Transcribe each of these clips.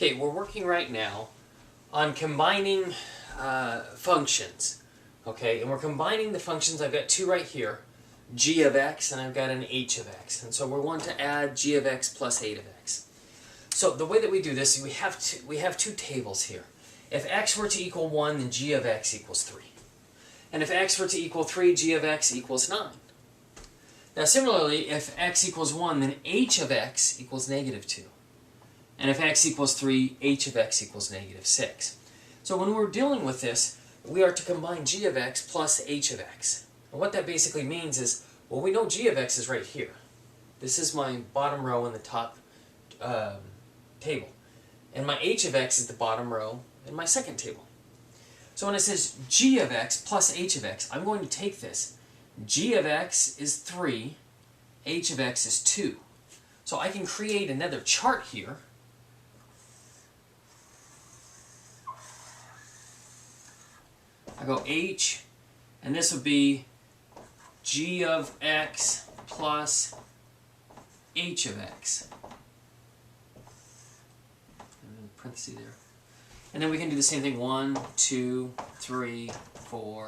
Okay, we're working right now on combining functions. Okay, and we're combining the functions. I've got two right here, g of x, and I've got an h of x. And so we want to add g of x plus 8 of x. So the way that we do this is we have two tables here. If x were to equal 1, then g of x equals 3. And if x were to equal 3, g of x equals 9. Now similarly, if x equals 1, then h of x equals negative 2. And if x equals 3, h of x equals negative 6. So when we're dealing with this, we are to combine g of x plus h of x. And what that basically means is, well, we know g of x is right here. This is my bottom row in the top table. And my h of x is the bottom row in my second table. So when it says g of x plus h of x, I'm going to take this. G of x is 3, h of x is 2. So I can create another chart here. I go h, and this would be g of x plus h of x. And parenthesis there. And then we can do the same thing. 1, 2, 3, 4,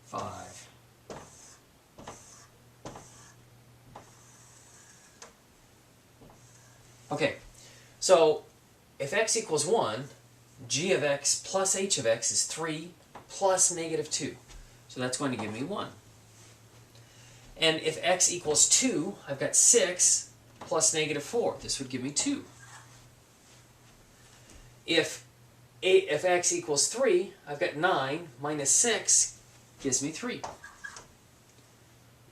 5. Okay, so if x equals 1, g of x plus h of x is 3 plus negative 2. So that's going to give me 1. And if x equals 2, I've got 6 plus negative 4. This would give me 2. If x equals 3, I've got 9 minus 6 gives me 3.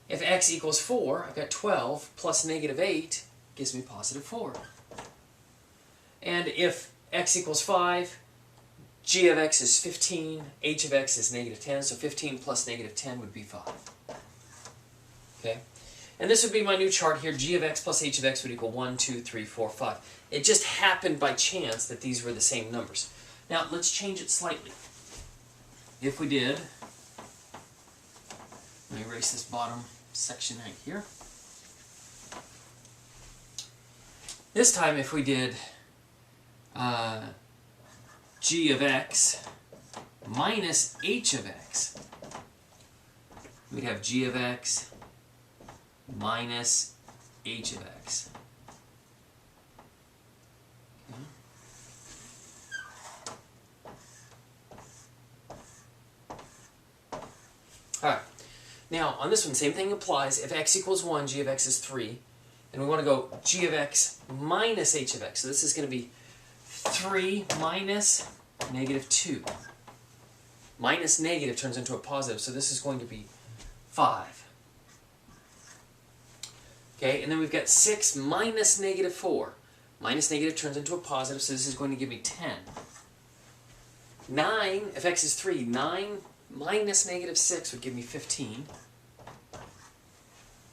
If x equals 4, I've got 12 plus negative 8 gives me positive 4. And if x equals 5, g of x is 15, h of x is negative 10, so 15 plus negative 10 would be 5. Okay? And this would be my new chart here. G of x plus h of x would equal 1, 2, 3, 4, 5. It just happened by chance that these were the same numbers. Now, let's change it slightly. If we did, let me erase this bottom section right here. This time, if we did g of x minus h of x, we'd have g of x minus h of x. Okay. Alright, now on this one, same thing applies. If x equals 1, g of x is 3, and we want to go g of x minus h of x. So this is going to be 3 minus negative 2. Minus negative turns into a positive, so this is going to be 5. Okay, and then we've got 6 minus negative 4. Minus negative turns into a positive, so this is going to give me 10. 9, if x is 3, 9 minus negative 6 would give me 15.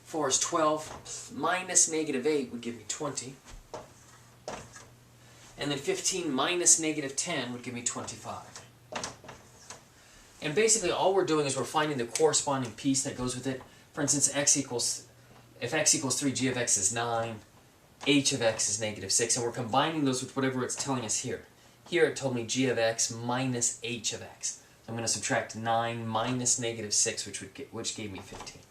4 is 12, minus negative 8 would give me 20. And then 15 minus negative 10 would give me 25. And basically all we're doing is we're finding the corresponding piece that goes with it. For instance, if x equals 3, g of x is 9, h of x is negative 6, and we're combining those with whatever it's telling us here. Here it told me g of x minus h of x. So I'm going to subtract 9 minus negative 6, which gave me 15.